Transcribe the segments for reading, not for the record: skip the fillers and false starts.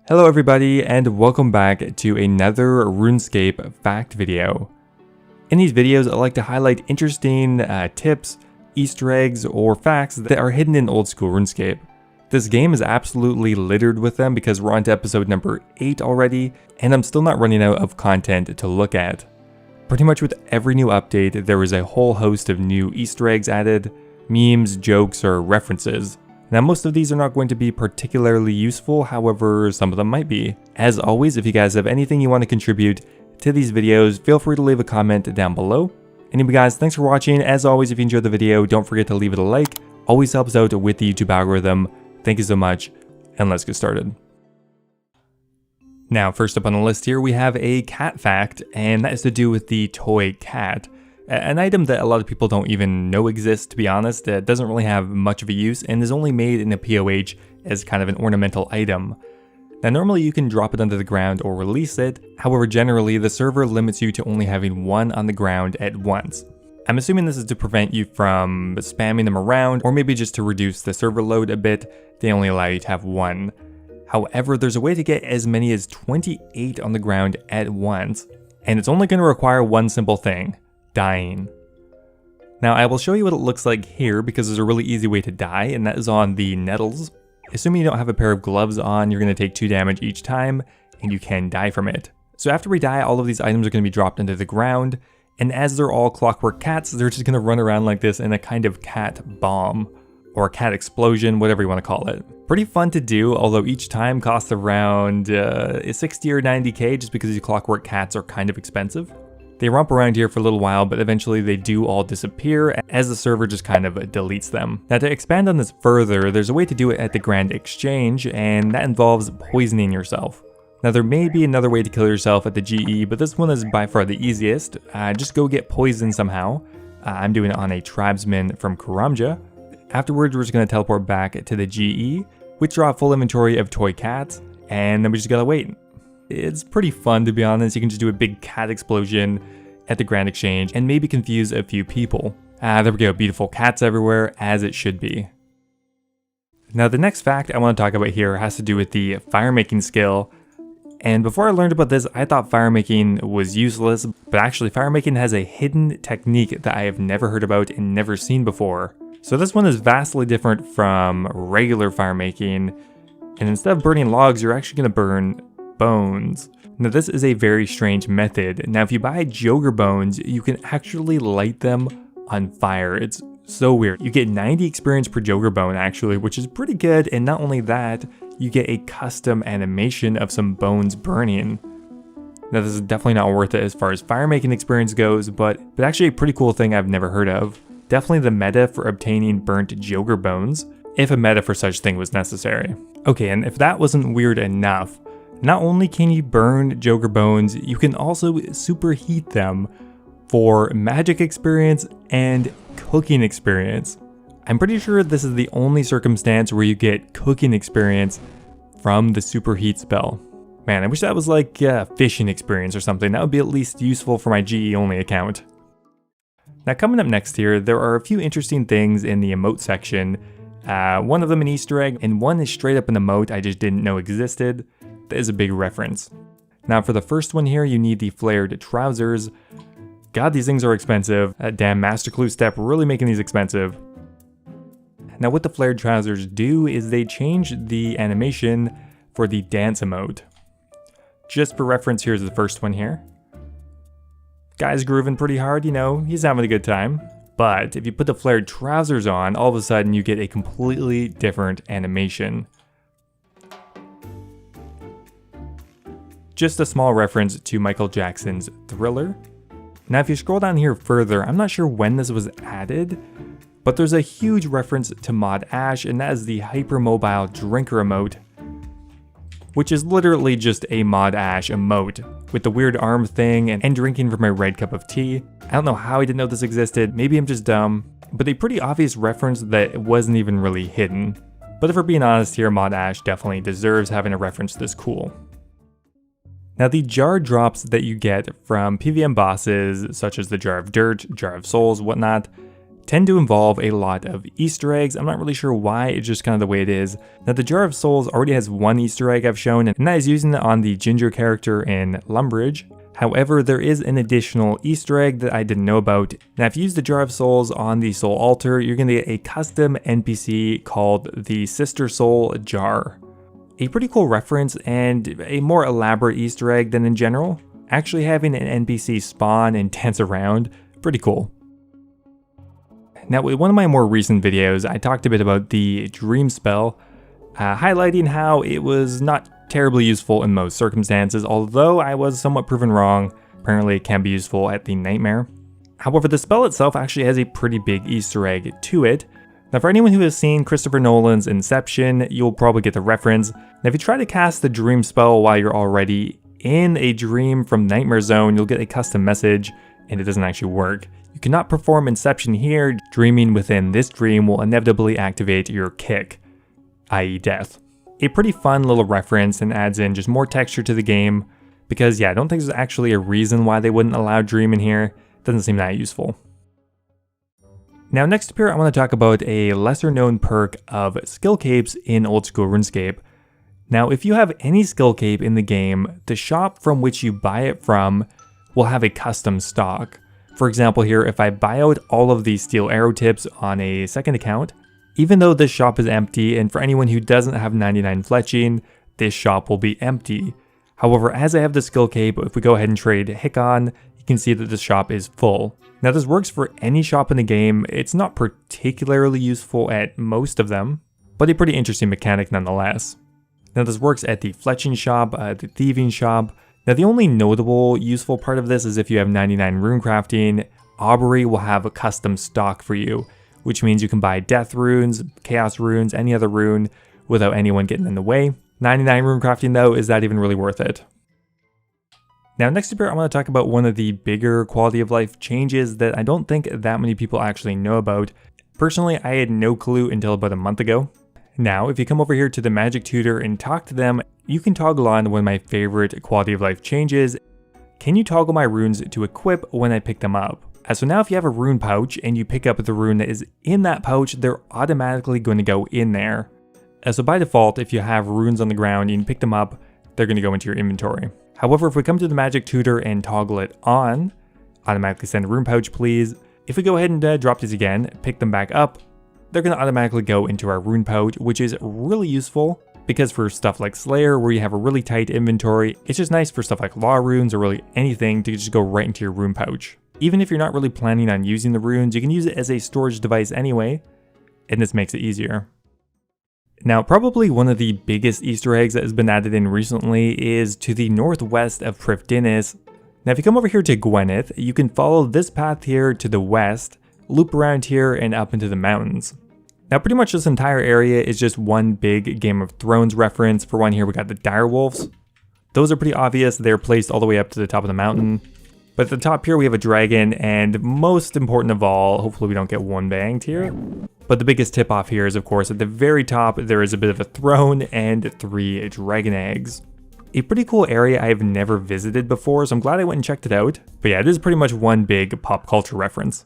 Hello everybody and welcome back to another RuneScape fact video. In these videos I like to highlight interesting tips, Easter eggs, or facts that are hidden in old school RuneScape. This game is absolutely littered with them because we're on to episode number 8 already and I'm still not running out of content to look at. Pretty much with every new update there is a whole host of new Easter eggs added, memes, jokes, or references. Now most of these are not going to be particularly useful, however some of them might be. As always, if you guys have anything you want to contribute to these videos, feel free to leave a comment down below. Anyway guys, thanks for watching. As always, if you enjoyed the video, don't forget to leave it a like. Always helps out with the YouTube algorithm. Thank you so much, and let's get started. Now first up on the list here we have a cat fact, and that is to do with the toy cat. An item that a lot of people don't even know exists, to be honest. It doesn't really have much of a use and is only made in a POH as kind of an ornamental item. Now normally you can drop it under the ground or release it, however generally the server limits you to only having one on the ground at once. I'm assuming this is to prevent you from spamming them around, or maybe just to reduce the server load a bit. They only allow you to have one. However, there's a way to get as many as 28 on the ground at once, and it's only going to require one simple thing: dying. Now I will show you what it looks like here because there's a really easy way to die, and that is on the nettles. Assuming you don't have a pair of gloves on, you're going to take 2 damage each time, and you can die from it. So after we die, all of these items are going to be dropped into the ground, and as they're all clockwork cats, they're just going to run around like this in a kind of cat bomb, or cat explosion, whatever you want to call it. Pretty fun to do, although each time costs around 60 or 90k just because these clockwork cats are kind of expensive. They romp around here for a little while, but eventually they do all disappear as the server just kind of deletes them. Now to expand on this further, there's a way to do it at the Grand Exchange, and that involves poisoning yourself. Now there may be another way to kill yourself at the GE, but this one is by far the easiest. Just go get poisoned somehow. I'm doing it on a tribesman from Karamja. Afterwards we're just going to teleport back to the GE, withdraw a full inventory of toy cats, and then we just gotta wait. It's pretty fun, to be honest. You can just do a big cat explosion at the Grand Exchange and maybe confuse a few people. There we go, beautiful cats everywhere, as it should be. Now the next fact I want to talk about here has to do with the fire making skill. And before I learned about this, I thought fire making was useless, but actually fire making has a hidden technique that I have never heard about and never seen before. So this one is vastly different from regular fire making, and instead of burning logs, you're actually going to burn bones. Now this is a very strange method. Now if you buy Joger bones, you can actually light them on fire. It's so weird. You get 90 experience per Joger bone actually, which is pretty good, and not only that, you get a custom animation of some bones burning. Now this is definitely not worth it as far as fire making experience goes, but actually a pretty cool thing I've never heard of. Definitely the meta for obtaining burnt Joger bones, if a meta for such thing was necessary. Okay, and if that wasn't weird enough, not only can you burn Joger bones, you can also superheat them for magic experience and cooking experience. I'm pretty sure this is the only circumstance where you get cooking experience from the superheat spell. Man, I wish that was like fishing experience or something. That would be at least useful for my GE only account. Now coming up next here, there are a few interesting things in the emote section. One of them an Easter egg, and one is straight up an emote I just didn't know existed. That is a big reference. Now for the first one here, you need the flared trousers. God, these things are expensive. That damn Master Clue step really making these expensive. Now what the flared trousers do is they change the animation for the dance emote. Just for reference, here's the first one here. Guy's grooving pretty hard, you know, he's having a good time. But if you put the flared trousers on, all of a sudden you get a completely different animation. Just a small reference to Michael Jackson's Thriller. Now if you scroll down here further, I'm not sure when this was added, but there's a huge reference to Mod Ash, and that is the hypermobile drinker emote, which is literally just a Mod Ash emote with the weird arm thing and drinking from a red cup of tea. I don't know how I didn't know this existed, maybe I'm just dumb, but a pretty obvious reference that wasn't even really hidden. But if we're being honest here, Mod Ash definitely deserves having a reference this cool. Now the jar drops that you get from PVM bosses, such as the Jar of Dirt, Jar of Souls, whatnot, tend to involve a lot of Easter eggs. I'm not really sure why, it's just kind of the way it is. Now the Jar of Souls already has one Easter egg I've shown, and that is using it on the Ginger character in Lumbridge. However, there is an additional Easter egg that I didn't know about. Now if you use the Jar of Souls on the Soul Altar, you're going to get a custom NPC called the Sister Soul Jar. A pretty cool reference and a more elaborate Easter egg than in general. Actually having an NPC spawn and dance around, pretty cool. Now with one of my more recent videos, I talked a bit about the Dream spell, highlighting how it was not terribly useful in most circumstances, although I was somewhat proven wrong. Apparently it can be useful at the Nightmare. However, the spell itself actually has a pretty big Easter egg to it. Now for anyone who has seen Christopher Nolan's Inception, you'll probably get the reference. Now if you try to cast the Dream spell while you're already in a dream from Nightmare Zone, you'll get a custom message and it doesn't actually work. You cannot perform Inception here. Dreaming within this dream will inevitably activate your kick, i.e. death. A pretty fun little reference and adds in just more texture to the game, because yeah, I don't think there's actually a reason why they wouldn't allow Dream in here. Doesn't seem that useful. Now next up here, I want to talk about a lesser known perk of skill capes in Oldschool Runescape. Now if you have any skill cape in the game, the shop from which you buy it from will have a custom stock. For example here, if I buy out all of these steel arrow tips on a second account, even though this shop is empty, and for anyone who doesn't have 99 fletching, this shop will be empty. However, as I have the skill cape, if we go ahead and trade Hickon, you can see that the shop is full. Now this works for any shop in the game. It's not particularly useful at most of them, but a pretty interesting mechanic nonetheless. Now this works at the fletching shop, the thieving shop. Now the only notable useful part of this is if you have 99 rune crafting, Aubrey will have a custom stock for you, which means you can buy death runes, chaos runes, any other rune without anyone getting in the way. 99 rune crafting though, is that even really worth it? Now next up here, I want to talk about one of the bigger quality of life changes that I don't think that many people actually know about. Personally, I had no clue until about a month ago. Now, if you come over here to the Magic Tutor and talk to them, you can toggle on one of my favorite quality of life changes. Can you toggle my runes to equip when I pick them up? So now if you have a rune pouch and you pick up the rune that is in that pouch, they're automatically going to go in there. So by default, if you have runes on the ground and you pick them up, they're going to go into your inventory. However, if we come to the Magic Tutor and toggle it on, automatically send a rune pouch please. If we go ahead and drop these again, pick them back up, they're going to automatically go into our rune pouch, which is really useful because for stuff like Slayer, where you have a really tight inventory, it's just nice for stuff like law runes or really anything to just go right into your rune pouch. Even if you're not really planning on using the runes, you can use it as a storage device anyway, and this makes it easier. Now, probably one of the biggest Easter eggs that has been added in recently is to the northwest of Prifddinas. Now, if you come over here to Gwyneth, you can follow this path here to the west, loop around here and up into the mountains. Now, pretty much this entire area is just one big Game of Thrones reference. For one here, we got the direwolves. Those are pretty obvious. They're placed all the way up to the top of the mountain. But at the top here, we have a dragon, and most important of all, hopefully we don't get one banged here. But the biggest tip off here is, of course, at the very top, there is a bit of a throne and 3 dragon eggs. A pretty cool area I have never visited before, so I'm glad I went and checked it out. But yeah, it is pretty much one big pop culture reference.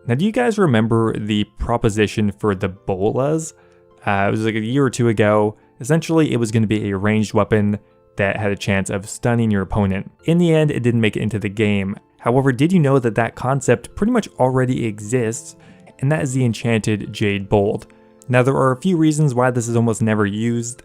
Now, do you guys remember the proposition for the bolas? It was like a year or two ago. Essentially, it was going to be a ranged weapon that had a chance of stunning your opponent. In the end, it didn't make it into the game. However, did you know that that concept pretty much already exists, and that is the enchanted Jade Bolt. Now, there are a few reasons why this is almost never used,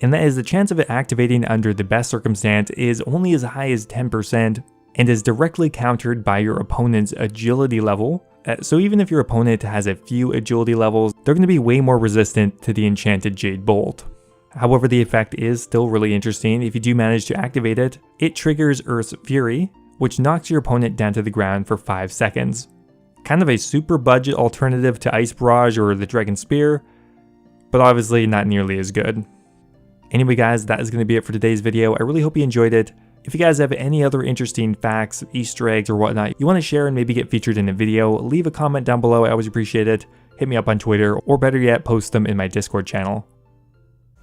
and that is the chance of it activating under the best circumstance is only as high as 10% and is directly countered by your opponent's agility level. So even if your opponent has a few agility levels, they're going to be way more resistant to the enchanted Jade Bolt. However, the effect is still really interesting. If you do manage to activate it, it triggers Earth's Fury, which knocks your opponent down to the ground for 5 seconds. Kind of a super budget alternative to Ice Barrage or the Dragon Spear, but obviously not nearly as good. Anyway guys, that is going to be it for today's video. I really hope you enjoyed it. If you guys have any other interesting facts, Easter eggs, or whatnot you want to share and maybe get featured in a video, leave a comment down below. I always appreciate it. Hit me up on Twitter, or better yet, post them in my Discord channel.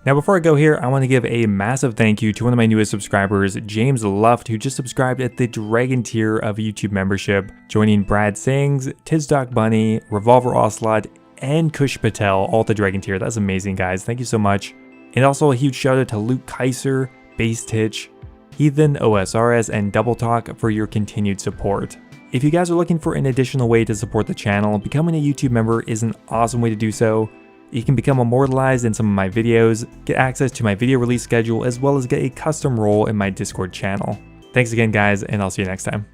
Now before I go here, I want to give a massive thank you to one of my newest subscribers, James Luft, who just subscribed at the Dragon tier of YouTube membership, joining Brad Sings, Tizdoc Bunny, Revolver Ocelot, and Kush Patel, all at the Dragon tier. That's amazing, guys. Thank you so much. And also a huge shout out to Luke Kaiser, Base Titch, Heathen, OSRS, and Double Talk for your continued support. If you guys are looking for an additional way to support the channel, becoming a YouTube member is an awesome way to do so. You can become immortalized in some of my videos, get access to my video release schedule, as well as get a custom role in my Discord channel. Thanks again, guys, and I'll see you next time.